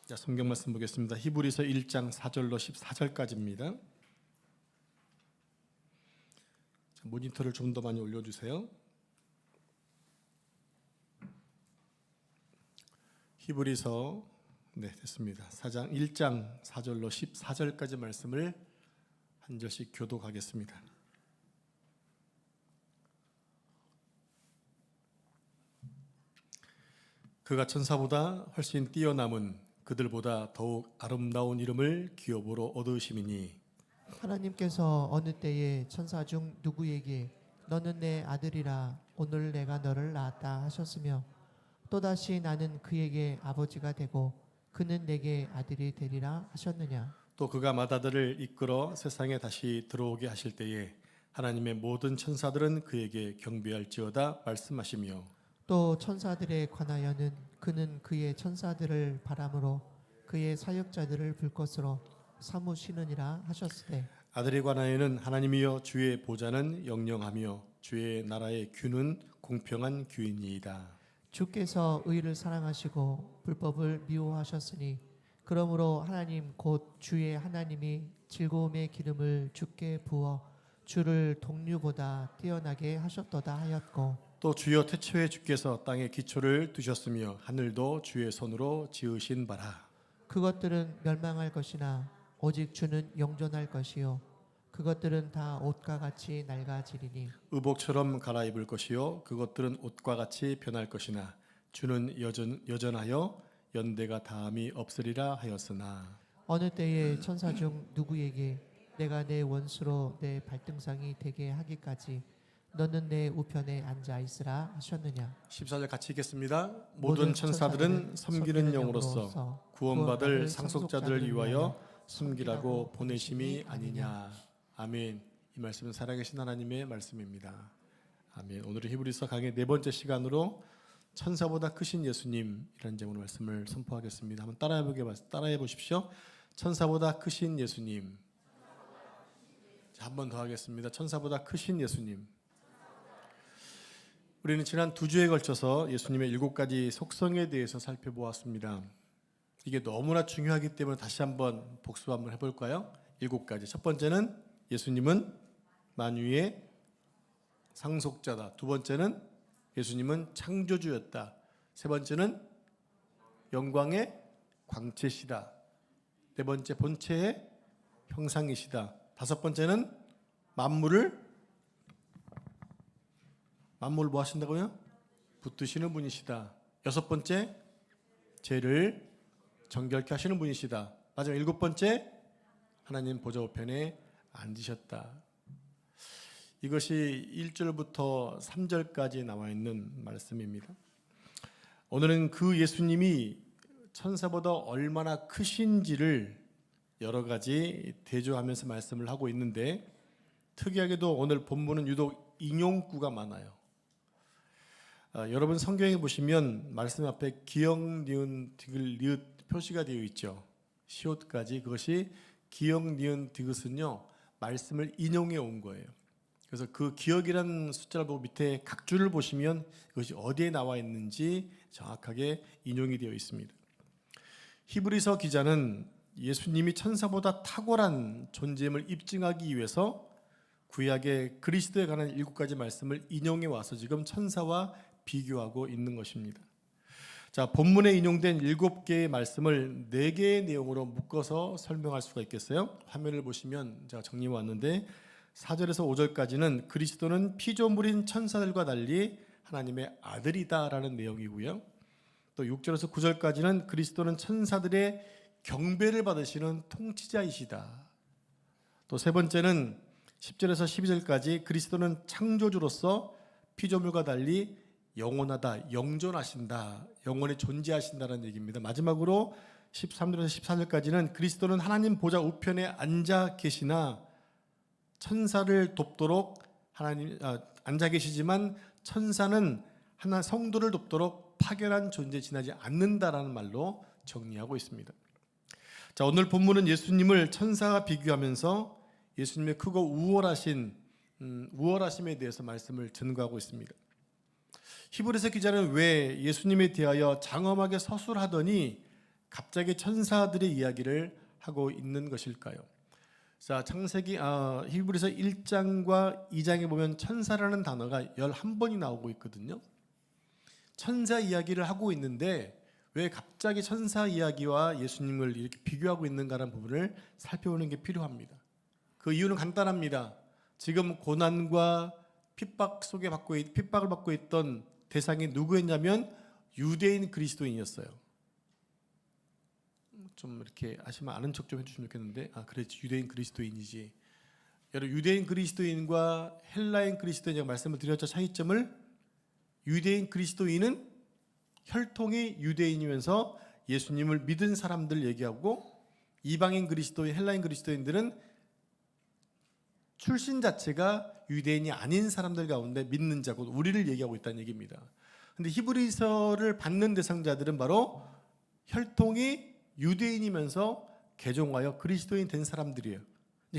자, 성경 말씀 보겠습니다. 히브리서 1장 4절로 14절까지입니다. 모니터를 좀 더 많이 올려주세요. 히브리서 됐습니다. 1장 4절로 14절까지 말씀을 한 절씩 교독하겠습니다. 그가 천사보다 훨씬 뛰어남은 그들보다 더욱 아름다운 이름을 기업으로 얻으심이니 하나님께서 어느 때에 천사 중 누구에게 너는 내 아들이라 오늘 내가 너를 낳았다 하셨으며 또다시 나는 그에게 아버지가 되고 그는 내게 아들이 되리라 하셨느냐. 또 그가 맏아들을 이끌어 세상에 다시 들어오게 하실 때에 하나님의 모든 천사들은 그에게 경배할지어다 말씀하시며 또 천사들에 관하여는 그는 그의 천사들을 바람으로 그의 사역자들을 불꽃으로 삼으시느니라 하셨으되 아들에 관하여는 하나님이여 주의 보좌는 영영하며 주의 나라의 규는 공평한 규이니이다. 주께서 의를 사랑하시고 불법을 미워하셨으니 그러므로 하나님 곧 주의 하나님이 즐거움의 기름을 주께 부어 주를 동류보다 뛰어나게 하셨도다 하였고 또 주여 태초에 주께서 땅에 기초를 두셨으며 하늘도 주의 손으로 지으신 바라. 그것들은 멸망할 것이나 오직 주는 영존할 것이요 그것들은 다 옷과 같이 낡아지리니 의복처럼 갈아입을 것이요 그것들은 옷과 같이 변할 것이나 주는 여전하여 연대가 다함이 없으리라 하였으나 어느 때에 천사 중 누구에게 내가 내 원수로 내 발등상이 되게 하기까지 너는 내 우편에 앉아 있으라 하셨느냐. 14절 같이 읽겠습니다. 모든 천사들은 섬기는 영으로서 구원받을 상속자들을 위하여 숨기라고 보내심이 아니냐. 아멘. 이 말씀은 살아계신 하나님의 말씀입니다. 아멘. 오늘은 히브리서 강의 네 번째 시간으로 천사보다 크신 예수님이라는 제목으로 말씀을 선포하겠습니다. 한번 따라해 보십시오. 천사보다 크신 예수님. 한 번 더 하겠습니다. 천사보다 크신 예수님. 우리는 지난 2주에 걸쳐서 예수님의 7가지 속성에 대해서 살펴보았습니다. 이게 너무나 중요하기 때문에 다시 한번 복습 한번 해볼까요? 7가지. 첫 번째는 예수님은 만유의 상속자다. 두 번째는 예수님은 창조주였다. 세 번째는 영광의 광채시다. 네 번째 본체의 형상이시다. 다섯 번째는 만물을 뭐 하신다고요? 붙드시는 분이시다. 여섯 번째, 죄를 정결케 하시는 분이시다. 마지막 7번째, 하나님 보좌 우편에 앉으셨다. 이것이 1절부터 3절까지 나와 있는 말씀입니다. 오늘은 그 예수님이 천사보다 얼마나 크신지를 여러 가지 대조하면서 말씀을 하고 있는데 특이하게도 오늘 본문은 유독 인용구가 많아요. 여러분 성경에 보시면 말씀 앞에 기역, 니은, 디귿, 리읒 표시가 되어 있죠. 시옷까지. 그것이 기역, 니은, 디귿은요 말씀을 인용해 온 거예요. 그래서 그 기역이라는 숫자를 보고 밑에 각줄을 보시면 그것이 어디에 나와 있는지 정확하게 인용이 되어 있습니다. 히브리서 기자는 예수님이 천사보다 탁월한 존재임을 입증하기 위해서 구약의 그리스도에 관한 7가지 말씀을 인용해 와서 지금 천사와 비교하고 있는 것입니다. 자, 본문에 인용된 7개의 말씀을 4개의 내용으로 묶어서 설명할 수가 있겠어요? 화면을 보시면 제가 정리해 왔는데 4절에서 5절까지는 그리스도는 피조물인 천사들과 달리 하나님의 아들이다라는 내용이고요. 또 6절에서 9절까지는 그리스도는 천사들의 경배를 받으시는 통치자이시다. 또 세 번째는 10절에서 12절까지 그리스도는 창조주로서 피조물과 달리 영원하다, 영존하신다, 영원히 존재하신다는 얘기입니다. 마지막으로 13절에서 14절까지는 그리스도는 하나님 보좌 우편에 앉아 계시나 천사를 돕도록 앉아 계시지만 천사는 하나 성도를 돕도록 파견한 존재 지나지 않는다라는 말로 정리하고 있습니다. 자, 오늘 본문은 예수님을 천사와 비교하면서 예수님의 크고 우월하심에 대해서 말씀을 전가하고 있습니다. 히브리서 기자는 왜 예수님에 대하여 장엄하게 서술하더니 갑자기 천사들의 이야기를 하고 있는 것일까요? 자, 창세기 히브리서 1장과 2장에 보면 천사라는 단어가 11번이 나오고 있거든요. 천사 이야기를 하고 있는데 왜 갑자기 천사 이야기와 예수님을 이렇게 비교하고 있는가라는 부분을 살펴보는 게 필요합니다. 그 이유는 간단합니다. 지금 고난과 핍박을 받고 있던 대상이 누구였냐면 유대인 그리스도인이었어요. 좀 이렇게 아시면 아는 척 좀 해주시면 좋겠는데, 그렇지, 유대인 그리스도인이지. 여러분, 유대인 그리스도인과 헬라인 그리스도인, 제가 말씀을 드렸죠. 차이점을. 유대인 그리스도인은 혈통이 유대인이면서 예수님을 믿은 사람들 얘기하고, 이방인 그리스도인, 헬라인 그리스도인들은 출신 자체가 유대인이 아닌 사람들 가운데 믿는 자고 우리를 얘기하고 있다는 얘기입니다. 근데 히브리서를 받는 대상자들은 바로 혈통이 유대인이면서 개종하여 그리스도인 된 사람들이에요.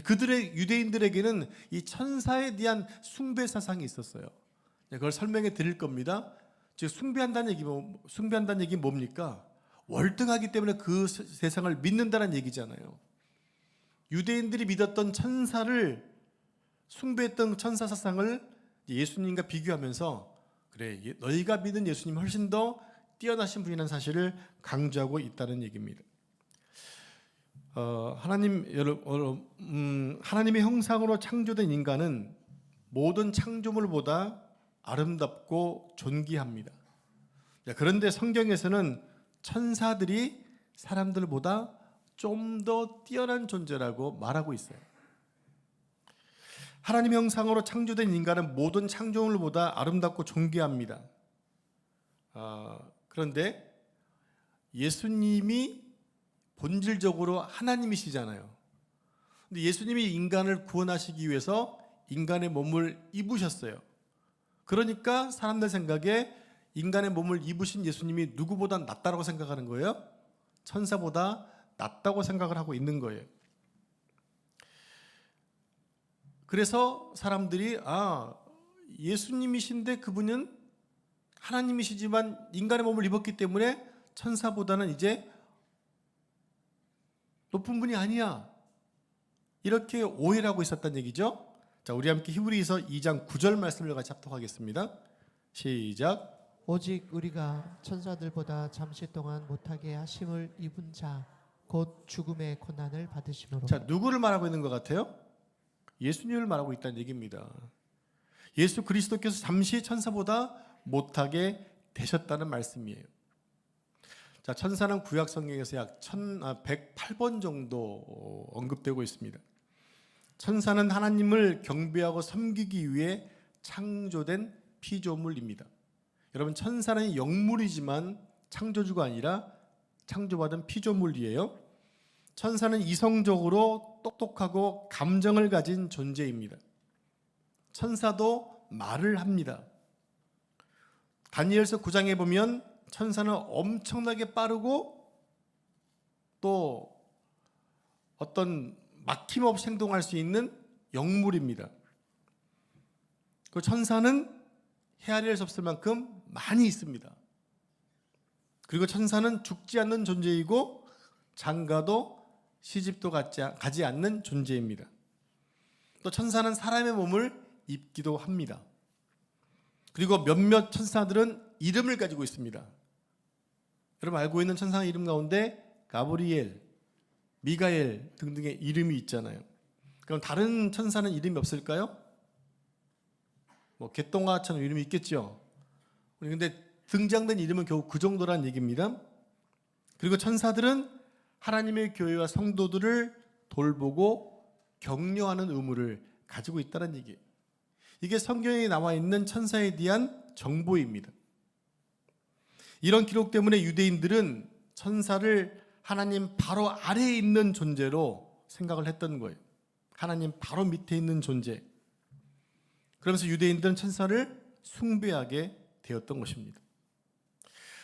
그들의 유대인들에게는 이 천사에 대한 숭배 사상이 있었어요. 그걸 설명해 드릴 겁니다. 즉 숭배한다는 얘기 뭡니까? 월등하기 때문에 그 세상을 믿는다는 얘기잖아요. 유대인들이 믿었던 천사를 숭배했던 천사 사상을 예수님과 비교하면서 그래, 너희가 믿는 예수님 훨씬 더 뛰어나신 분이라는 사실을 강조하고 있다는 얘기입니다. 하나님의 형상으로 창조된 인간은 모든 창조물보다 아름답고 존귀합니다. 그런데 성경에서는 천사들이 사람들보다 좀 더 뛰어난 존재라고 말하고 있어요. 하나님의 형상으로 창조된 인간은 모든 창조물보다 아름답고 존귀합니다. 그런데 예수님이 본질적으로 하나님이시잖아요. 근데 예수님이 인간을 구원하시기 위해서 인간의 몸을 입으셨어요. 그러니까 사람들 생각에 인간의 몸을 입으신 예수님이 누구보다 낫다고 생각하는 거예요. 천사보다 낫다고 생각을 하고 있는 거예요. 그래서 사람들이 예수님이신데 그분은 하나님이시지만 인간의 몸을 입었기 때문에 천사보다는 이제 높은 분이 아니야, 이렇게 오해를 하고 있었다는 얘기죠. 자, 우리 함께 히브리서 2장 9절 말씀을 같이 합독하겠습니다. 시작. 오직 우리가 천사들보다 잠시 동안 못하게 하심을 입은 자 곧 죽음의 고난을 받으심으로. 자, 누구를 말하고 있는 것 같아요? 예수님을 말하고 있다는 얘기입니다. 예수 그리스도께서 잠시 천사보다 못하게 되셨다는 말씀이에요. 자, 천사는 구약 성경에서 약 108번 정도 언급되고 있습니다. 천사는 하나님을 경배하고 섬기기 위해 창조된 피조물입니다. 여러분, 천사는 영물이지만 창조주가 아니라 창조받은 피조물이에요. 천사는 이성적으로 똑똑하고 감정을 가진 존재입니다. 천사도 말을 합니다. 다니엘서 9장에 보면 천사는 엄청나게 빠르고 또 어떤 막힘없이 행동할 수 있는 영물입니다. 그 천사는 헤아릴 수 없을 만큼 많이 있습니다. 그리고 천사는 죽지 않는 존재이고 장가도 시집도 가지 않는 존재입니다. 또 천사는 사람의 몸을 입기도 합니다. 그리고 몇몇 천사들은 이름을 가지고 있습니다. 여러분 알고 있는 천사 이름 가운데 가브리엘, 미가엘 등등의 이름이 있잖아요. 그럼 다른 천사는 이름이 없을까요? 개똥아처럼 이름이 있겠죠. 근데 등장된 이름은 겨우 그 정도란 얘기입니다. 그리고 천사들은 하나님의 교회와 성도들을 돌보고 격려하는 의무를 가지고 있다는 얘기예요. 이게 성경에 나와 있는 천사에 대한 정보입니다. 이런 기록 때문에 유대인들은 천사를 하나님 바로 아래에 있는 존재로 생각을 했던 거예요. 하나님 바로 밑에 있는 존재. 그러면서 유대인들은 천사를 숭배하게 되었던 것입니다.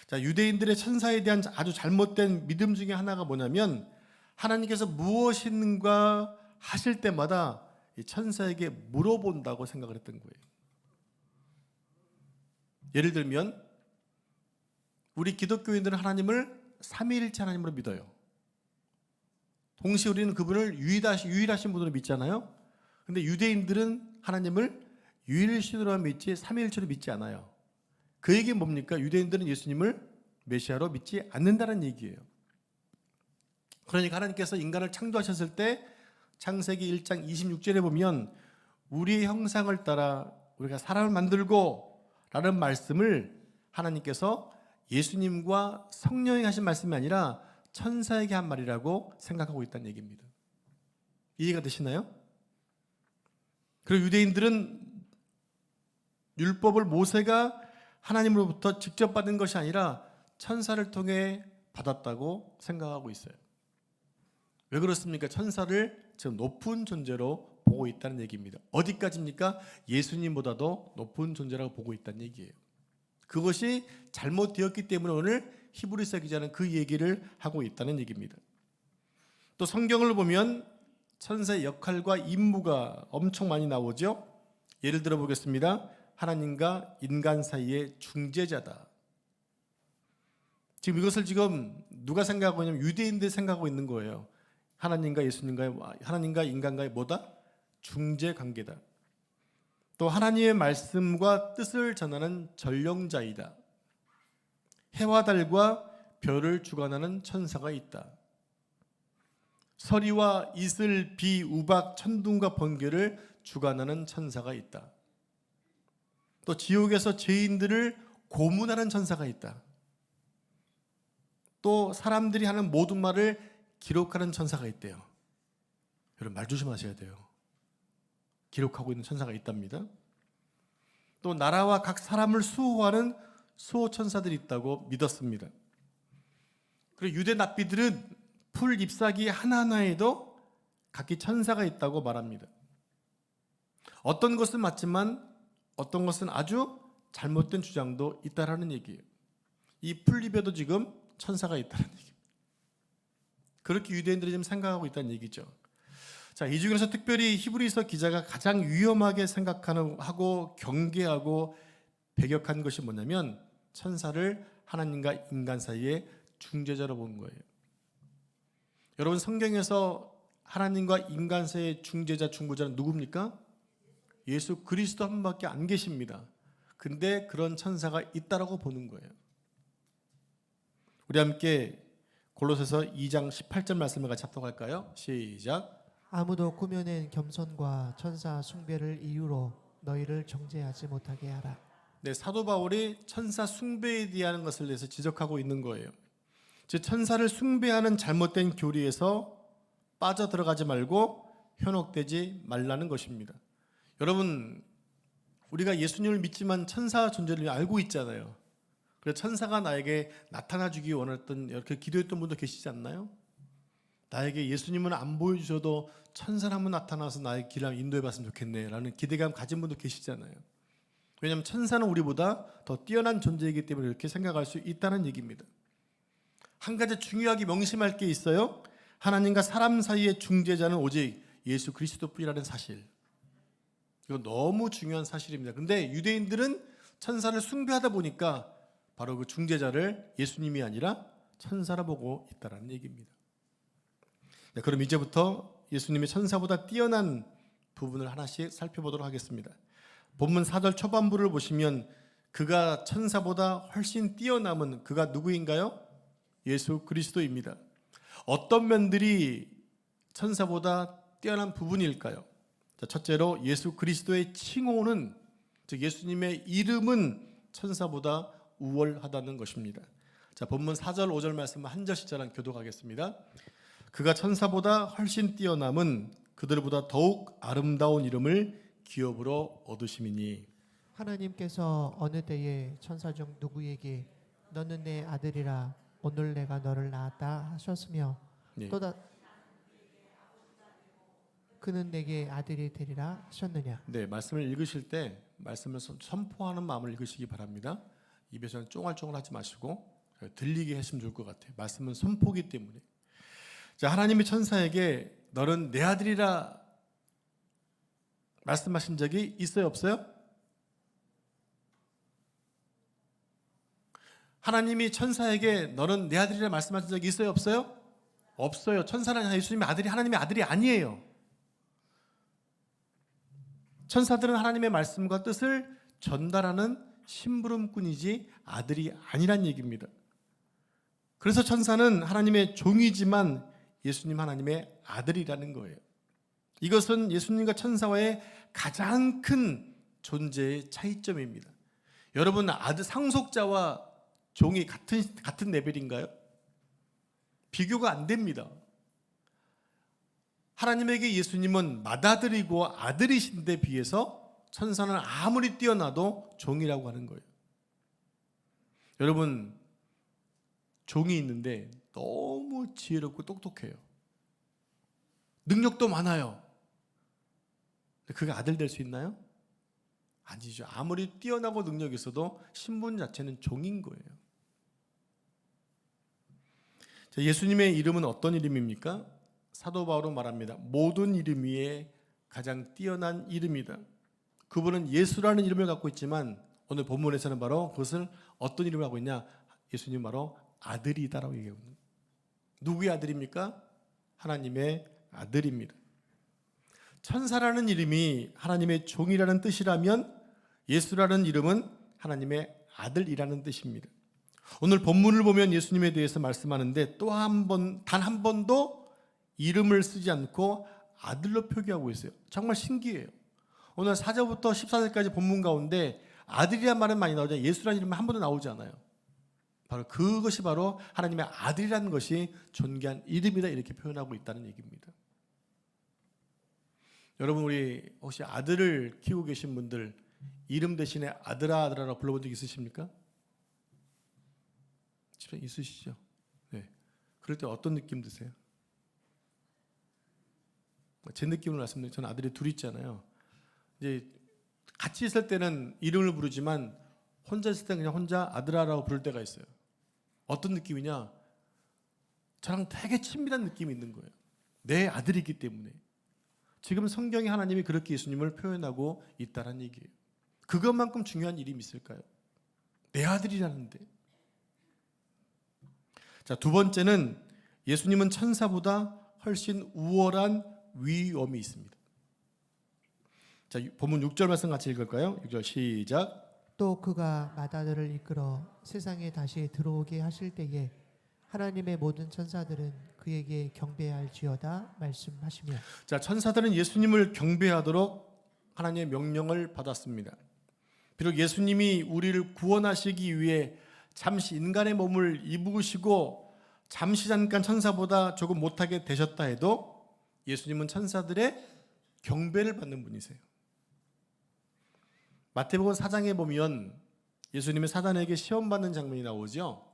자, 유대인들의 천사에 대한 아주 잘못된 믿음 중에 하나가 뭐냐면 하나님께서 무엇인가 하실 때마다 이 천사에게 물어본다고 생각을 했던 거예요. 예를 들면 우리 기독교인들은 하나님을 삼위일체 하나님으로 믿어요. 동시에 우리는 그분을 유일하신 분으로 믿잖아요. 근데 유대인들은 하나님을 유일신으로만 믿지 삼위일체로 믿지 않아요. 그 얘기는 뭡니까? 유대인들은 예수님을 메시아로 믿지 않는다는 얘기예요. 그러니까 하나님께서 인간을 창조하셨을 때 창세기 1장 26절에 보면 우리의 형상을 따라 우리가 사람을 만들고 라는 말씀을 하나님께서 예수님과 성령이 하신 말씀이 아니라 천사에게 한 말이라고 생각하고 있다는 얘기입니다. 이해가 되시나요? 그리고 유대인들은 율법을 모세가 하나님으로부터 직접 받은 것이 아니라 천사를 통해 받았다고 생각하고 있어요. 왜 그렇습니까? 천사를 지금 높은 존재로 보고 있다는 얘기입니다. 어디까지입니까? 예수님보다도 높은 존재라고 보고 있다는 얘기예요. 그것이 잘못되었기 때문에 오늘 히브리서 기자는 그 얘기를 하고 있다는 얘기입니다. 또 성경을 보면 천사의 역할과 임무가 엄청 많이 나오죠. 예를 들어 보겠습니다. 하나님과 인간 사이의 중재자다. 지금 이것을 지금 누가 생각하고 있냐면 유대인들이 생각하고 있는 거예요. 하나님과 인간과의 뭐다? 중재 관계다. 또 하나님의 말씀과 뜻을 전하는 전령자이다. 해와 달과 별을 주관하는 천사가 있다. 서리와 이슬, 비, 우박, 천둥과 번개를 주관하는 천사가 있다. 또 지옥에서 죄인들을 고문하는 천사가 있다. 또 사람들이 하는 모든 말을 기록하는 천사가 있대요. 여러분 말 조심하셔야 돼요. 기록하고 있는 천사가 있답니다. 또 나라와 각 사람을 수호하는 수호 천사들이 있다고 믿었습니다. 그리고 유대 납비들은 풀 잎사귀 하나하나에도 각기 천사가 있다고 말합니다. 어떤 것은 맞지만 어떤 것은 아주 잘못된 주장도 있다라는 얘기예요. 이 풀잎에도 지금 천사가 있다는 얘기입니다. 그렇게 유대인들이 지금 생각하고 있다는 얘기죠. 자, 이 중에서 특별히 히브리서 기자가 가장 위험하게 생각하고 경계하고 배격한 것이 뭐냐면 천사를 하나님과 인간 사이의 중재자로 본 거예요. 여러분 성경에서 하나님과 인간 사이의 중재자, 중보자는 누굽니까? 예수 그리스도 한 분밖에 안 계십니다. 근데 그런 천사가 있다라고 보는 거예요. 우리 함께 골로새서 2장 18절 말씀을 같이 합독할까요? 시작. 아무도 꾸며낸 겸손과 천사 숭배를 이유로 너희를 정죄하지 못하게 하라. 네, 사도 바울이 천사 숭배에 대한 것을 대해서 지적하고 있는 거예요. 즉 천사를 숭배하는 잘못된 교리에서 빠져들어가지 말고 현혹되지 말라는 것입니다. 여러분 우리가 예수님을 믿지만 천사 존재를 알고 있잖아요. 그래서 천사가 나에게 나타나주기 원했던 이렇게 기도했던 분도 계시지 않나요? 나에게 예수님은 안 보여주셔도 천사를 한번 나타나서 나의 길을 인도해봤으면 좋겠네 라는 기대감 가진 분도 계시잖아요. 왜냐하면 천사는 우리보다 더 뛰어난 존재이기 때문에 이렇게 생각할 수 있다는 얘기입니다. 한 가지 중요하게 명심할 게 있어요. 하나님과 사람 사이의 중재자는 오직 예수 그리스도뿐이라는 사실. 이거 너무 중요한 사실입니다. 근데 유대인들은 천사를 숭배하다 보니까 바로 그 중재자를 예수님이 아니라 천사라 보고 있다는 얘기입니다. 네, 그럼 이제부터 예수님의 천사보다 뛰어난 부분을 하나씩 살펴보도록 하겠습니다. 본문 4절 초반부를 보시면 그가 천사보다 훨씬 뛰어남은 그가 누구인가요? 예수 그리스도입니다. 어떤 면들이 천사보다 뛰어난 부분일까요? 자, 첫째로 예수 그리스도의 칭호는 즉 예수님의 이름은 천사보다 우월하다는 것입니다. 자, 본문 4절 5절 말씀 한 절씩 저랑 교독하겠습니다. 그가 천사보다 훨씬 뛰어남은 그들보다 더욱 아름다운 이름을 기업으로 얻으심이니. 하나님께서 어느 때에 천사 중 누구에게 너는 내 아들이라 오늘 내가 너를 낳았다 하셨으며 네. 또다 그는 내게 아들이 되리라 하셨느냐. 네, 말씀을 읽으실 때 말씀을 선포하는 마음을 읽으시기 바랍니다. 입에서는 쫑알쫑알 하지 마시고 들리게 하시면 좋을 것 같아요. 말씀은 선포기 때문에. 자, 하나님이 천사에게 너는 내 아들이라 말씀하신 적이 있어요, 없어요? 하나님이 천사에게 너는 내 아들이라 말씀하신 적이 있어요, 없어요? 없어요. 천사는 예수님의 아들이 하나님의 아들이 아니에요. 천사들은 하나님의 말씀과 뜻을 전달하는 심부름꾼이지 아들이 아니란 얘기입니다. 그래서 천사는 하나님의 종이지만 예수님 하나님의 아들이라는 거예요. 이것은 예수님과 천사와의 가장 큰 존재의 차이점입니다. 여러분, 아들 상속자와 종이 같은 레벨인가요? 비교가 안 됩니다. 하나님에게 예수님은 맏아들이고 아들이신데 비해서 천사는 아무리 뛰어나도 종이라고 하는 거예요. 여러분, 종이 있는데 너무 지혜롭고 똑똑해요. 능력도 많아요. 근데 그가 아들 될 수 있나요? 아니죠. 아무리 뛰어나고 능력이 있어도 신분 자체는 종인 거예요. 자, 예수님의 이름은 어떤 이름입니까? 사도 바울은 말합니다. 모든 이름 위에 가장 뛰어난 이름이다. 그분은 예수라는 이름을 갖고 있지만 오늘 본문에서는 바로 그것을 어떤 이름을 하고 있냐? 예수님 바로 아들이다라고 얘기합니다. 누구의 아들입니까? 하나님의 아들입니다. 천사라는 이름이 하나님의 종이라는 뜻이라면 예수라는 이름은 하나님의 아들이라는 뜻입니다. 오늘 본문을 보면 예수님에 대해서 말씀하는데 또 한 번, 단 한 번도 이름을 쓰지 않고 아들로 표기하고 있어요. 정말 신기해요. 오늘 4절부터 14절까지 본문 가운데 아들이란 말은 많이 나오지만 예수라는 이름은 한 번도 나오지 않아요. 바로 그것이 바로 하나님의 아들이라는 것이 존귀한 이름이다 이렇게 표현하고 있다는 얘기입니다. 여러분, 우리 혹시 아들을 키우고 계신 분들 이름 대신에 아들아 아들아라고 불러본 적 있으십니까? 집에 있으시죠? 네. 그럴 때 어떤 느낌 드세요? 제 느낌을 말씀드리면 저는 아들이 둘 있잖아요. 이제 같이 있을 때는 이름을 부르지만 혼자 있을 때는 그냥 혼자 아들아라고 부를 때가 있어요. 어떤 느낌이냐? 저랑 되게 친밀한 느낌이 있는 거예요. 내 아들이기 때문에. 지금 성경에 하나님이 그렇게 예수님을 표현하고 있다는 얘기예요. 그것만큼 중요한 이름이 있을까요? 내 아들이라는데. 자, 두 번째는 예수님은 천사보다 훨씬 우월한 위엄이 있습니다. 자, 본문 6절 말씀 같이 읽을까요? 6절 시작. 또 그가 맏아들을 이끌어 세상에 다시 들어오게 하실 때에 하나님의 모든 천사들은 그에게 경배할지어다 말씀하시며. 자, 천사들은 예수님을 경배하도록 하나님의 명령을 받았습니다. 비록 예수님이 우리를 구원하시기 위해 잠시 인간의 몸을 입으시고 잠시 잠깐 천사보다 조금 못하게 되셨다 해도 예수님은 천사들의 경배를 받는 분이세요. 마태복음 4장에 보면 예수님이 사단에게 시험 받는 장면이 나오죠.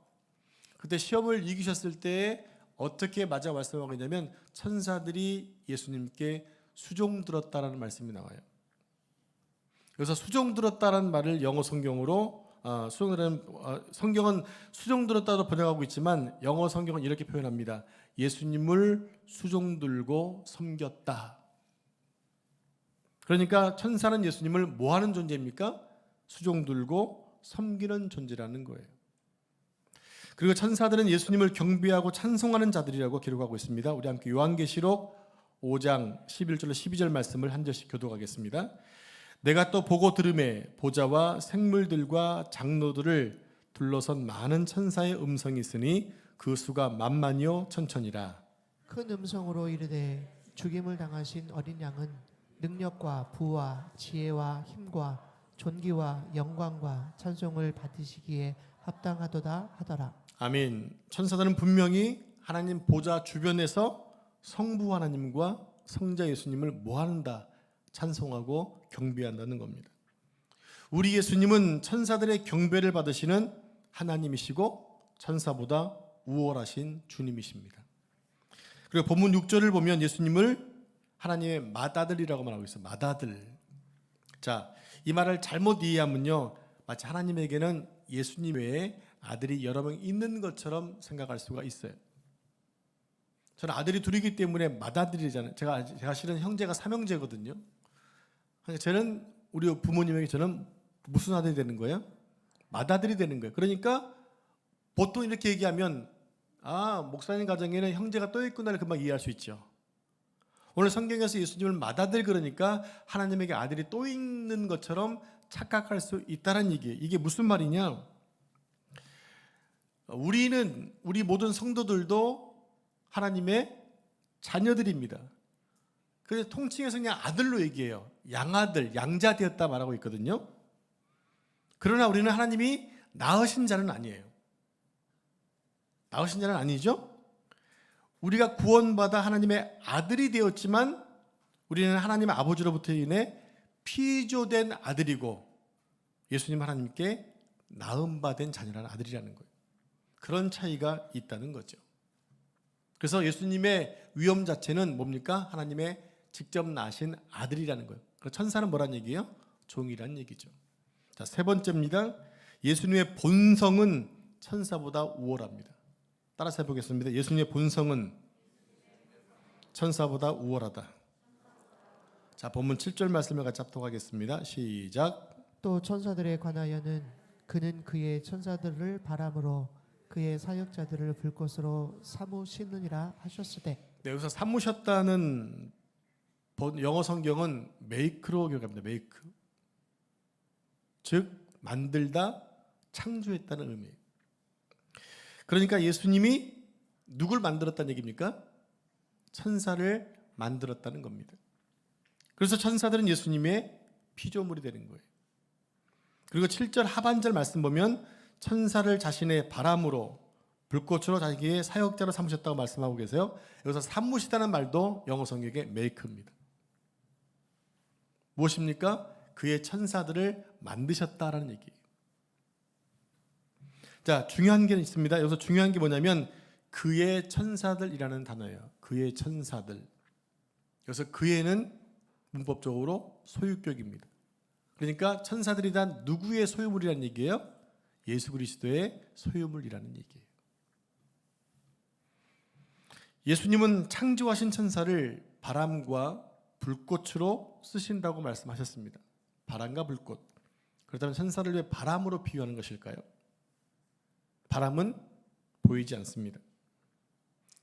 그때 시험을 이기셨을 때 어떻게 맞아 말씀하고 있냐면 천사들이 예수님께 수종 들었다라는 말씀이 나와요. 그래서 수종 들었다라는 말을 영어 성경으로 성경은 수종 들었다로 번역하고 있지만 영어 성경은 이렇게 표현합니다. 예수님을 수종 들고 섬겼다. 그러니까 천사는 예수님을 뭐 하는 존재입니까? 수종 들고 섬기는 존재라는 거예요. 그리고 천사들은 예수님을 경배하고 찬송하는 자들이라고 기록하고 있습니다. 우리 함께 요한계시록 5장 11절로 12절 말씀을 한 절씩 교독하겠습니다. 내가 또 보고 들음에 보좌와 생물들과 장로들을 둘러선 많은 천사의 음성이 있으니 그 수가 만만이요 천천이라. 큰 음성으로 이르되 죽임을 당하신 어린 양은 능력과 부와 지혜와 힘과 존귀와 영광과 찬송을 받으시기에 합당하도다 하더라. 아멘. 천사들은 분명히 하나님 보좌 주변에서 성부 하나님과 성자 예수님을 모한다, 찬송하고 경배한다는 겁니다. 우리 예수님은 천사들의 경배를 받으시는 하나님이시고 천사보다 우월하신 주님이십니다. 그리고 본문 6절을 보면 예수님을 하나님의 맏아들이라고 말하고 있어요. 맏아들. 자, 이 말을 잘못 이해하면요, 마치 하나님에게는 예수님 외에 아들이 여러 명 있는 것처럼 생각할 수가 있어요. 저는 아들이 둘이기 때문에 맏아들이잖아요. 제가 실은 형제가 삼형제거든요. 저는 우리 부모님에게 저는 무슨 아들이 되는 거예요? 맏아들이 되는 거예요. 그러니까 보통 이렇게 얘기하면 목사님 가정에는 형제가 또 있구나를 금방 이해할 수 있죠. 오늘 성경에서 예수님을 맏아들 그러니까 하나님에게 아들이 또 있는 것처럼 착각할 수 있다는 얘기예요. 이게 무슨 말이냐? 우리 모든 성도들도 하나님의 자녀들입니다. 그래서 통칭해서 그냥 아들로 얘기해요. 양아들, 양자 되었다 말하고 있거든요. 그러나 우리는 하나님이 낳으신 자는 아니에요. 낳으신 자는 아니죠. 우리가 구원받아 하나님의 아들이 되었지만 우리는 하나님 아버지로부터 인해 피조된 아들이고 예수님 하나님께 낳음받은 자녀라는 아들이라는 거예요. 그런 차이가 있다는 거죠. 그래서 예수님의 위엄 자체는 뭡니까? 하나님의 직접 낳으신 아들이라는 거예요. 천사는 뭐란 얘기예요? 종이란 얘기죠. 자, 세 번째입니다. 예수님의 본성은 천사보다 우월합니다. 따라서 해보겠습니다. 예수님의 본성은 천사보다 우월하다. 자, 본문 7절 말씀을 같이 합독하겠습니다. 시작. 또 천사들에 관하여는 그는 그의 천사들을 바람으로 그의 사역자들을 불꽃으로 삼으시느니라 하셨으되. 네, 여기서 삼으셨다는 영어 성경은 메이크로 기록합니다. 메이크. 즉 만들다, 창조했다는 의미예요. 그러니까 예수님이 누굴 만들었다는 얘기입니까? 천사를 만들었다는 겁니다. 그래서 천사들은 예수님의 피조물이 되는 거예요. 그리고 7절 하반절 말씀 보면 천사를 자신의 바람으로 불꽃으로 자기의 사역자로 삼으셨다고 말씀하고 계세요. 여기서 삼으시다는 말도 영어 성경의 메이크입니다. 무엇입니까? 그의 천사들을 만드셨다라는 얘기예요. 자, 중요한 게 있습니다. 여기서 중요한 게 뭐냐면 그의 천사들이라는 단어예요. 그의 천사들. 여기서 그의는 문법적으로 소유격입니다. 그러니까 천사들이 다 누구의 소유물이라는 얘기예요? 예수 그리스도의 소유물이라는 얘기예요. 예수님은 창조하신 천사를 바람과 불꽃으로 쓰신다고 말씀하셨습니다. 바람과 불꽃. 그렇다면 천사를 왜 바람으로 비유하는 것일까요? 바람은 보이지 않습니다.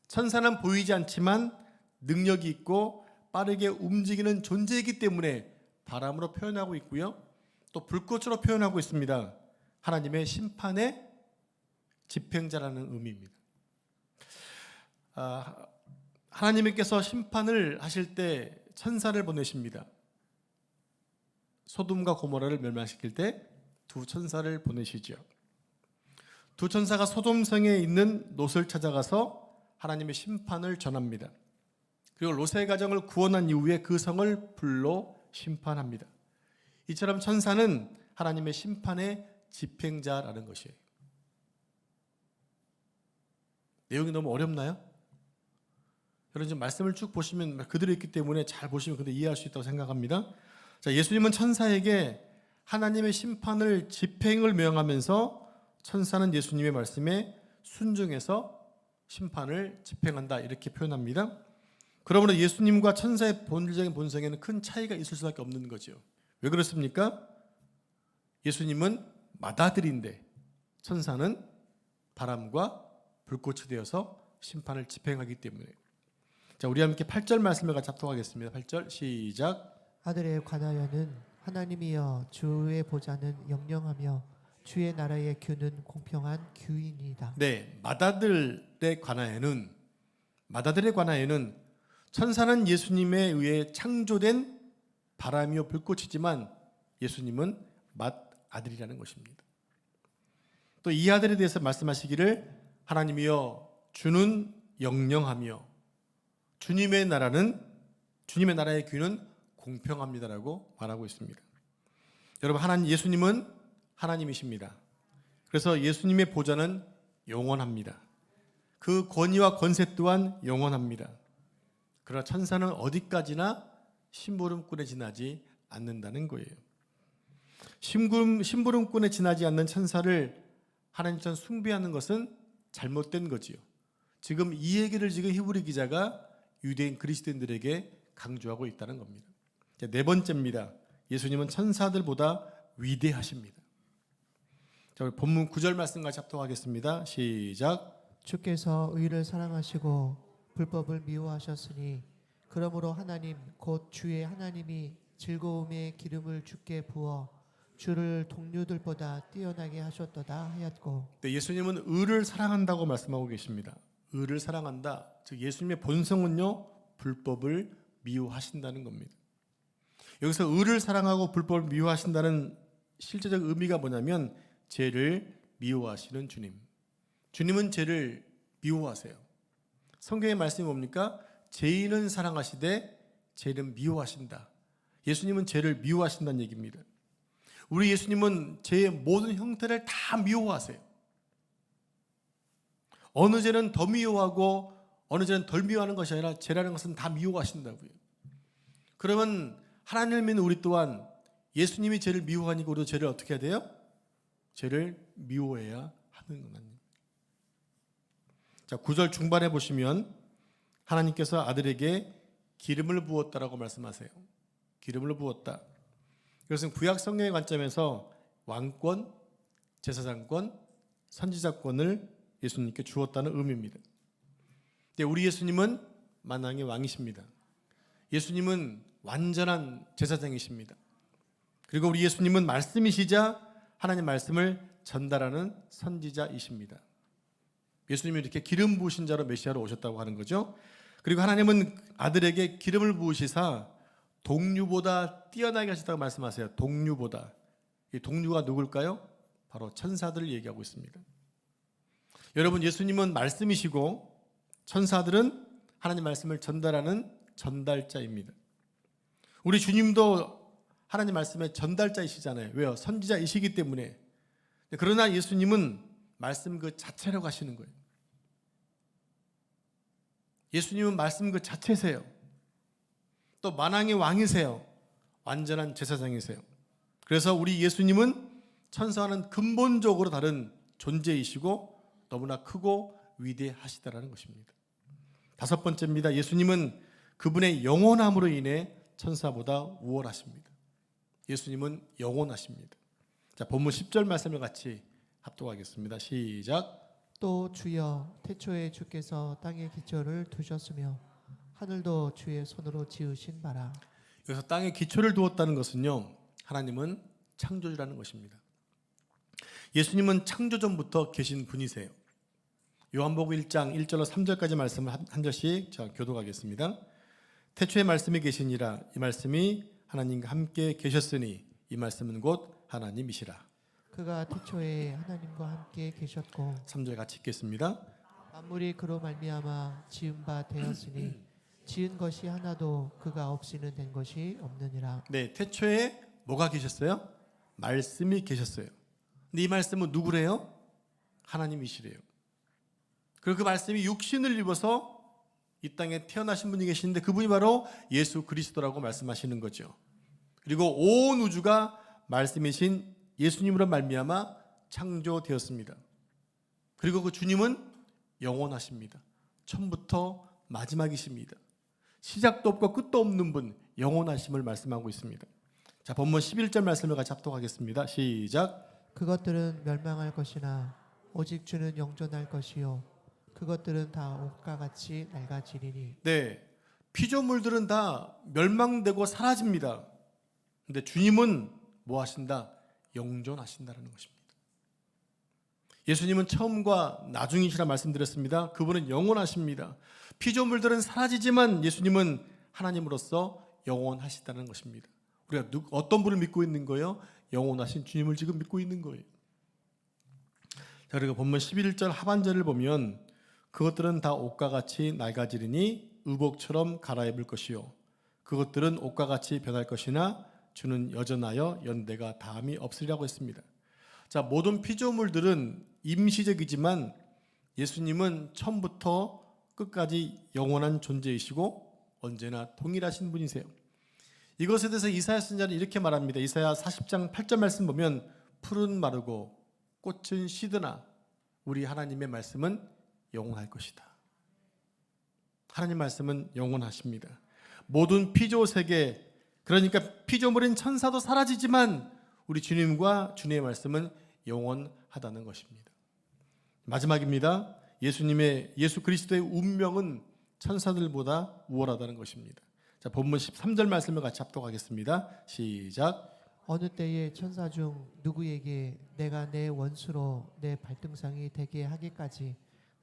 천사는 보이지 않지만 능력이 있고 빠르게 움직이는 존재이기 때문에 바람으로 표현하고 있고요. 또 불꽃으로 표현하고 있습니다. 하나님의 심판의 집행자라는 의미입니다. 하나님께서 심판을 하실 때 천사를 보내십니다. 소돔과 고모라를 멸망시킬 때 두 천사를 보내시죠. 두 천사가 소돔성에 있는 롯을 찾아가서 하나님의 심판을 전합니다. 그리고 롯의 가정을 구원한 이후에 그 성을 불로 심판합니다. 이처럼 천사는 하나님의 심판의 집행자라는 것이에요. 내용이 너무 어렵나요? 여러분 지금 말씀을 쭉 보시면 그대로 있기 때문에 잘 보시면 근데 이해할 수 있다고 생각합니다. 자, 예수님은 천사에게 하나님의 심판을 집행을 명하면서 천사는 예수님의 말씀에 순종해서 심판을 집행한다 이렇게 표현합니다. 그러므로 예수님과 천사의 본질적인 본성에는 큰 차이가 있을 수밖에 없는 거죠. 왜 그렇습니까? 예수님은 맏아들인데 천사는 바람과 불꽃이 되어서 심판을 집행하기 때문에. 자, 우리 함께 8절 말씀을 같이 합독하겠습니다. 8절 시작. 아들에 관하여는 하나님이여 주의 보좌는 영영하며 주의 나라의 규는 공평한 규이니이다. 네, 맏아들에 관하여는 천사는 예수님에 의해 창조된 바람이요 불꽃이지만 예수님은 맏아들이라는 것입니다. 또 이 아들에 대해서 말씀하시기를 하나님이여 주는 영영하며 주님의 나라의 규는 공평합니다라고 말하고 있습니다. 여러분 예수님은 하나님이십니다. 그래서 예수님의 보좌는 영원합니다. 그 권위와 권세 또한 영원합니다. 그러나 천사는 어디까지나 심부름꾼에 지나지 않는다는 거예요. 심부름꾼에 지나지 않는 천사를 하나님처럼 숭배하는 것은 잘못된 거지요. 지금 이 얘기를 히브리 기자가 유대인 그리스도인들에게 강조하고 있다는 겁니다. 네 번째입니다. 예수님은 천사들보다 위대하십니다. 자, 우리 본문 9절 말씀 같이 합독하겠습니다. 시작. 주께서 의를 사랑하시고 불법을 미워하셨으니 그러므로 하나님 곧 주의 하나님이 즐거움의 기름을 주께 부어 주를 동료들보다 뛰어나게 하셨도다 하였고. 네, 예수님은 의를 사랑한다고 말씀하고 계십니다. 의를 사랑한다. 즉 예수님의 본성은요, 불법을 미워하신다는 겁니다. 여기서 의를 사랑하고 불법을 미워하신다는 실제적 의미가 뭐냐면 죄를 미워하시는 주님. 주님은 죄를 미워하세요. 성경의 말씀이 뭡니까? 죄인은 사랑하시되 죄는 미워하신다. 예수님은 죄를 미워하신다는 얘기입니다. 우리 예수님은 죄의 모든 형태를 다 미워하세요. 어느 죄는 더 미워하고 어느 죄는 덜 미워하는 것이 아니라 죄라는 것은 다 미워하신다고요. 그러면 하나님을 믿는 우리 또한 예수님이 죄를 미워하니까 우리도 죄를 어떻게 해야 돼요? 죄를 미워해야 하는 것만. 자, 9절 중반에 보시면 하나님께서 아들에게 기름을 부었다라고 말씀하세요. 기름을 부었다. 이것은 구약 성경의 관점에서 왕권, 제사장권, 선지자권을 예수님께 주었다는 의미입니다. 근데 우리 예수님은 만왕의 왕이십니다. 예수님은 완전한 제사장이십니다. 그리고 우리 예수님은 말씀이시자 하나님 말씀을 전달하는 선지자이십니다. 예수님이 이렇게 기름 부으신 자로 메시아로 오셨다고 하는 거죠. 그리고 하나님은 아들에게 기름을 부으시사 동류보다 뛰어나게 하셨다고 말씀하세요. 동류보다. 이 동류가 누굴까요? 바로 천사들을 얘기하고 있습니다. 여러분, 예수님은 말씀이시고 천사들은 하나님 말씀을 전달하는 전달자입니다. 우리 주님도 하나님 말씀의 전달자이시잖아요. 왜요? 선지자이시기 때문에. 그러나 예수님은 말씀 그 자체로 가시는 거예요. 예수님은 말씀 그 자체세요. 또 만왕의 왕이세요. 완전한 제사장이세요. 그래서 우리 예수님은 천사와는 근본적으로 다른 존재이시고 너무나 크고 위대하시다라는 것입니다. 다섯 번째입니다. 예수님은 그분의 영원함으로 인해 천사보다 우월하십니다. 예수님은 영원하십니다. 자, 본문 10절 말씀을 같이 합독하겠습니다. 시작. 또 주여 태초에 주께서 땅에 기초를 두셨으며 하늘도 주의 손으로 지으신 바라. 여기서 땅에 기초를 두었다는 것은요, 하나님은 창조주라는 것입니다. 예수님은 창조 전부터 계신 분이세요. 요한복음 1장 1절로 3절까지 말씀을 한 절씩 제가 교독하겠습니다. 태초에 말씀이 계시니라. 이 말씀이 하나님과 함께 계셨으니 이 말씀은 곧 하나님이시라. 그가 태초에 하나님과 함께 계셨고 3절 같이 읽겠습니다. 만물이 그로 말미암아 지은 바 되었으니 지은 것이 하나도 그가 없이는 된 것이 없느니라. 네, 태초에 뭐가 계셨어요? 말씀이 계셨어요. 근데 이 말씀은 누구래요? 하나님이시래요. 그리고 그 말씀이 육신을 입어서 이 땅에 태어나신 분이 계시는데 그분이 바로 예수 그리스도라고 말씀하시는 거죠. 그리고 온 우주가 말씀이신 예수님으로 말미암아 창조되었습니다. 그리고 그 주님은 영원하십니다. 처음부터 마지막이십니다. 시작도 없고 끝도 없는 분, 영원하심을 말씀하고 있습니다. 자, 본문 11절 말씀을 같이 합독하겠습니다. 시작. 그것들은 멸망할 것이나 오직 주는 영존할 것이요 그것들은 다 옷과 같이 낡아지리니. 네, 피조물들은 다 멸망되고 사라집니다. 근데 주님은 뭐 하신다? 영존하신다는 것입니다. 예수님은 처음과 나중이시라 말씀드렸습니다. 그분은 영원하십니다. 피조물들은 사라지지만 예수님은 하나님으로서 영원하시다는 것입니다. 우리가 어떤 분을 믿고 있는 거예요? 영원하신 주님을 지금 믿고 있는 거예요. 자, 그리고 본문 11절 하반절을 보면 그것들은 다 옷과 같이 낡아지리니 의복처럼 갈아입을 것이요 그것들은 옷과 같이 변할 것이나 주는 여전하여 연대가 다함이 없으리라고 했습니다. 자, 모든 피조물들은 임시적이지만 예수님은 처음부터 끝까지 영원한 존재이시고 언제나 동일하신 분이세요. 이것에 대해서 이사야 선지자는 이렇게 말합니다. 이사야 40장 8절 말씀 보면 풀은 마르고 꽃은 시드나 우리 하나님의 말씀은 영원할 것이다. 하나님 말씀은 영원하십니다. 모든 피조 세계, 그러니까 피조물인 천사도 사라지지만 우리 주님과 주님의 말씀은 영원하다는 것입니다. 마지막입니다. 예수 그리스도의 운명은 천사들보다 우월하다는 것입니다. 자, 본문 13절 말씀을 같이 합독하겠습니다. 시작. 어느 때에 천사 중 누구에게 내가 내 원수로 내 발등상이 되게 하기까지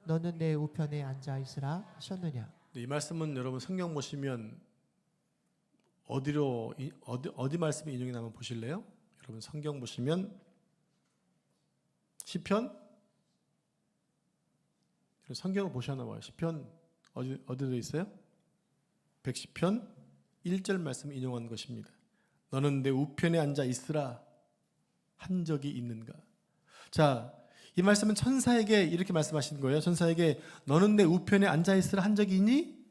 너는 내 우편에 앉아 있으라 하셨느냐. 네, 이 말씀은 여러분 성경 보시면 어디 말씀이 인용이 나면 보실래요? 여러분 성경 보시면 시편, 성경을 보셨나 봐요. 시편 어디에 있어요? 110편 1절 말씀 인용한 것입니다. 너는 내 우편에 앉아 있으라 한 적이 있는가? 자, 이 말씀은 천사에게 이렇게 말씀하신 거예요. 천사에게 너는 내 우편에 앉아 있으라 한 적이 있니?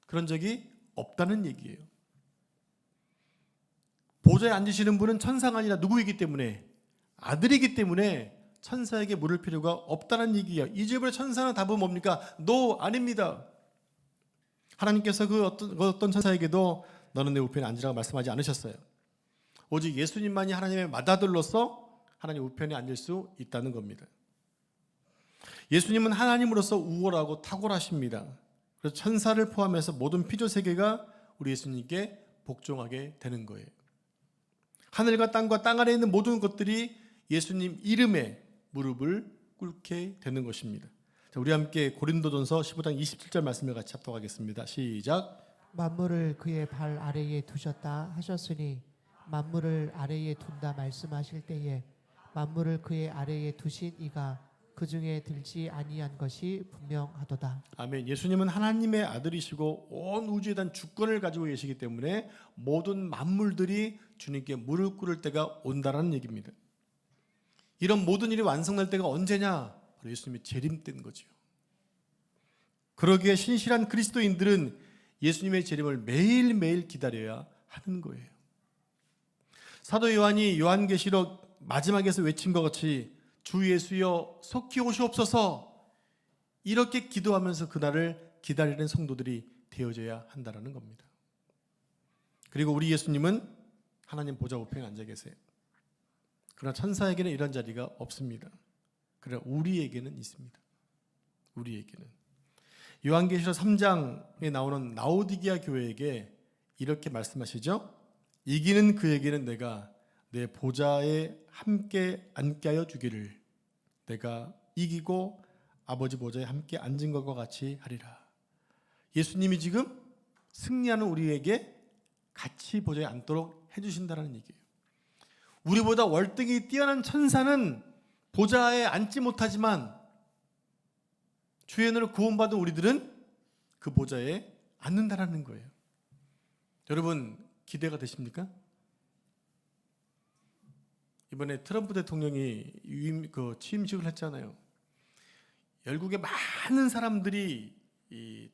그런 적이 없다는 얘기예요. 보좌에 앉으시는 분은 천사가 아니라 누구이기 때문에, 아들이기 때문에 천사에게 물을 필요가 없다는 얘기예요. 이 집의 천사는 답은 뭡니까? No, 아닙니다. 하나님께서 그 어떤 천사에게도 너는 내 우편에 앉으라고 말씀하지 않으셨어요. 오직 예수님만이 하나님의 맏아들로서 하나님 우편에 앉을 수 있다는 겁니다. 예수님은 하나님으로서 우월하고 탁월하십니다. 그래서 천사를 포함해서 모든 피조 세계가 우리 예수님께 복종하게 되는 거예요. 하늘과 땅과 땅 아래에 있는 모든 것들이 예수님 이름에 무릎을 꿇게 되는 것입니다. 자, 우리 함께 고린도전서 15장 27절 말씀을 같이 합독하겠습니다. 시작. 만물을 그의 발 아래에 두셨다 하셨으니 만물을 아래에 둔다 말씀하실 때에 만물을 그의 아래에 두신 이가 그 중에 들지 아니한 것이 분명하도다. 아멘. 예수님은 하나님의 아들이시고 온 우주에 대한 주권을 가지고 계시기 때문에 모든 만물들이 주님께 무릎 꿇을 때가 온다라는 얘기입니다. 이런 모든 일이 완성될 때가 언제냐? 바로 예수님이 재림 때인 거죠. 그러기에 신실한 그리스도인들은 예수님의 재림을 매일매일 기다려야 하는 거예요. 사도 요한이 요한계시록 마지막에서 외친 것 같이 주 예수여 속히 오시옵소서, 이렇게 기도하면서 그날을 기다리는 성도들이 되어져야 한다는 겁니다. 그리고 우리 예수님은 하나님 보좌 우편에 앉아 계세요. 그러나 천사에게는 이런 자리가 없습니다. 그러나 우리에게는 있습니다. 우리에게는. 요한계시록 3장에 나오는 라오디게아 교회에게 이렇게 말씀하시죠. 이기는 그에게는 내가 내 보좌에 함께 앉게 하여 주기를, 내가 이기고 아버지 보좌에 함께 앉은 것과 같이 하리라. 예수님이 지금 승리하는 우리에게 같이 보좌에 앉도록 해주신다는 얘기예요. 우리보다 월등히 뛰어난 천사는 보좌에 앉지 못하지만 주의 은혜로 구원받은 우리들은 그 보좌에 앉는다라는 거예요. 여러분 기대가 되십니까? 이번에 트럼프 대통령이 취임식을 했잖아요. 열국의 많은 사람들이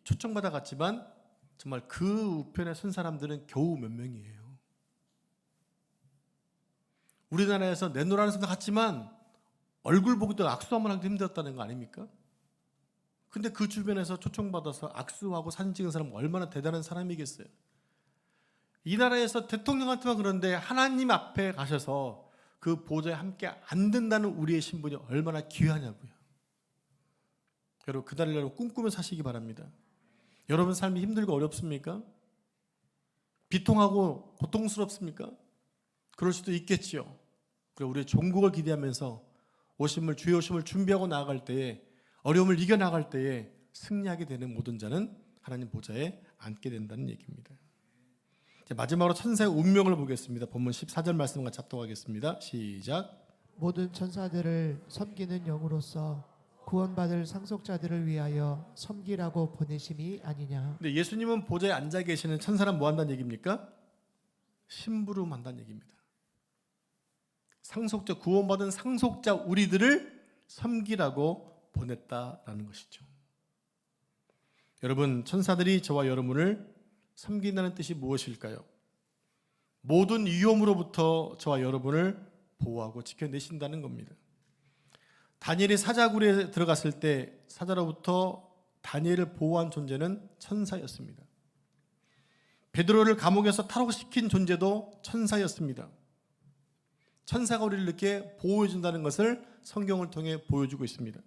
초청받아 갔지만 정말 그 우편에 선 사람들은 겨우 몇 명이에요. 우리나라에서 내노라는 사람 갔지만 얼굴 보고도 악수 한번 하기도 힘들었다는 거 아닙니까? 근데 그 주변에서 초청받아서 악수하고 사진 찍은 사람은 얼마나 대단한 사람이겠어요. 이 나라에서 대통령한테만 그런데 하나님 앞에 가셔서 그 보좌에 함께 앉는다는 우리의 신분이 얼마나 귀하냐고요. 여러분 그날을 여러분 꿈꾸며 사시기 바랍니다. 여러분 삶이 힘들고 어렵습니까? 비통하고 고통스럽습니까? 그럴 수도 있겠지요. 그리고 우리의 종국을 기대하면서 주의 오심을 준비하고 나아갈 때에, 어려움을 이겨나갈 때에 승리하게 되는 모든 자는 하나님 보좌에 앉게 된다는 얘기입니다. 마지막으로 천사의 운명을 보겠습니다. 본문 14절 말씀과 잡독하겠습니다. 시작. 모든 천사들을 섬기는 영으로서 구원받을 상속자들을 위하여 섬기라고 보내심이 아니냐. 근데 예수님은 보좌에 앉아 계시는 천사는 뭐 한다는 얘기입니까? 심부름한다는 얘기입니다. 상속자, 구원받은 상속자 우리들을 섬기라고 보냈다라는 것이죠. 여러분 천사들이 저와 여러분을 섬긴다는 뜻이 무엇일까요? 모든 위험으로부터 저와 여러분을 보호하고 지켜내신다는 겁니다. 다니엘이 사자굴에 들어갔을 때 사자로부터 다니엘을 보호한 존재는 천사였습니다. 베드로를 감옥에서 탈옥시킨 존재도 천사였습니다. 천사가 우리를 이렇게 보호해 준다는 것을 성경을 통해 보여주고 있습니다.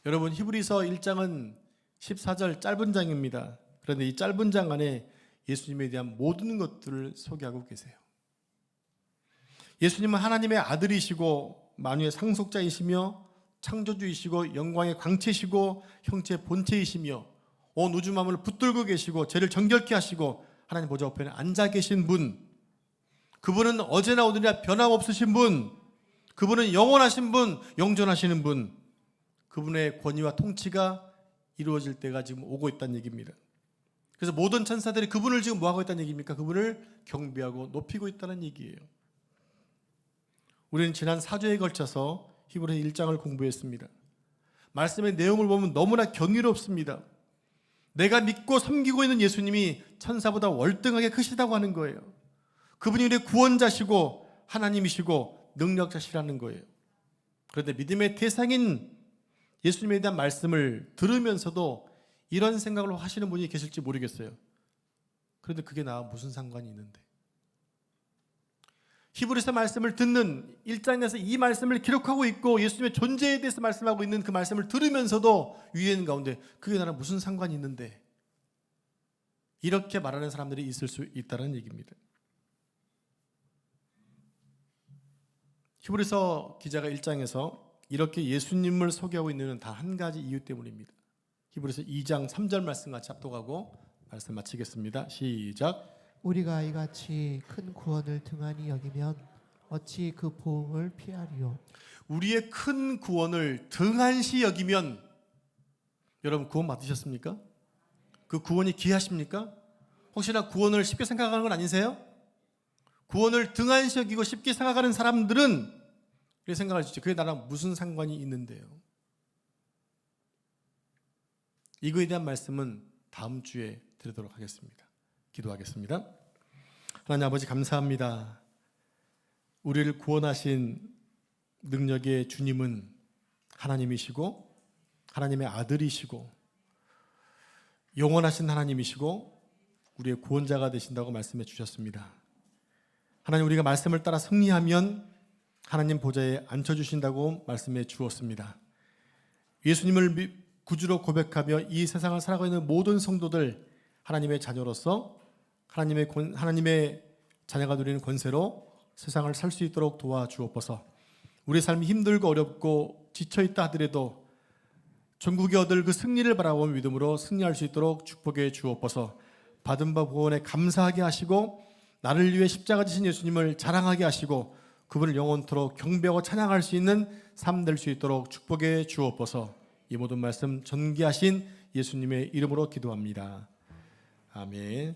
여러분, 히브리서 1장은 14절 짧은 장입니다. 그런데 이 짧은 장 안에 예수님에 대한 모든 것들을 소개하고 계세요. 예수님은 하나님의 아들이시고 만유의 상속자이시며 창조주이시고 영광의 광채시고 형체의 본체이시며 온 우주 만물을 붙들고 계시고 죄를 정결케 하시고 하나님 보좌 우편에 앉아 계신 분, 그분은 어제나 오늘이나 변함없으신 분, 그분은 영원하신 분, 영존하시는 분, 그분의 권위와 통치가 이루어질 때가 지금 오고 있다는 얘기입니다. 그래서 모든 천사들이 그분을 지금 뭐하고 있다는 얘기입니까? 그분을 경배하고 높이고 있다는 얘기예요. 우리는 지난 4주에 걸쳐서 히브리 1장을 공부했습니다. 말씀의 내용을 보면 너무나 경이롭습니다. 내가 믿고 섬기고 있는 예수님이 천사보다 월등하게 크시다고 하는 거예요. 그분이 우리의 구원자시고 하나님이시고 능력자시라는 거예요. 그런데 믿음의 대상인 예수님에 대한 말씀을 들으면서도 이런 생각을 하시는 분이 계실지 모르겠어요. 그런데 그게 나와 무슨 상관이 있는데? 히브리서 말씀을 듣는 1장에서 이 말씀을 기록하고 있고 예수님의 존재에 대해서 말씀하고 있는 그 말씀을 들으면서도 유행 가운데 그게 나랑 무슨 상관이 있는데? 이렇게 말하는 사람들이 있을 수 있다는 얘기입니다. 히브리서 기자가 1장에서 이렇게 예수님을 소개하고 있는 는 단 한 가지 이유 때문입니다. 히브리서 2장 3절 말씀 같이 합독하고 말씀 마치겠습니다. 시작. 우리가 이같이 큰 구원을 등한히 여기면 어찌 그 보응을 피하리요. 우리의 큰 구원을 등한시 여기면, 여러분 구원 받으셨습니까? 그 구원이 귀하십니까? 혹시나 구원을 쉽게 생각하는 건 아니세요? 구원을 등한시 여기고 쉽게 생각하는 사람들은 이렇게 생각할 수 있죠. 그게 나랑 무슨 상관이 있는데요? 이거에 대한 말씀은 다음 주에 드리도록 하겠습니다. 기도하겠습니다. 하나님 아버지 감사합니다. 우리를 구원하신 능력의 주님은 하나님이시고 하나님의 아들이시고 영원하신 하나님이시고 우리의 구원자가 되신다고 말씀해 주셨습니다. 하나님, 우리가 말씀을 따라 승리하면 하나님 보좌에 앉혀주신다고 말씀해 주었습니다. 예수님을 구주로 고백하며 이 세상을 살아가고 있는 모든 성도들, 하나님의 자녀로서 하나님의 자녀가 누리는 권세로 세상을 살 수 있도록 도와주옵소서. 우리 삶이 힘들고 어렵고 지쳐있다 하더라도 전국이 얻을 그 승리를 바라보는 믿음으로 승리할 수 있도록 축복해 주옵소서. 받은 바 구원에 감사하게 하시고 나를 위해 십자가 지신 예수님을 자랑하게 하시고 그분을 영원토록 경배하고 찬양할 수 있는 삶 될 수 있도록 축복해 주옵소서. 이 모든 말씀 전개하신 예수님의 이름으로 기도합니다. 아멘.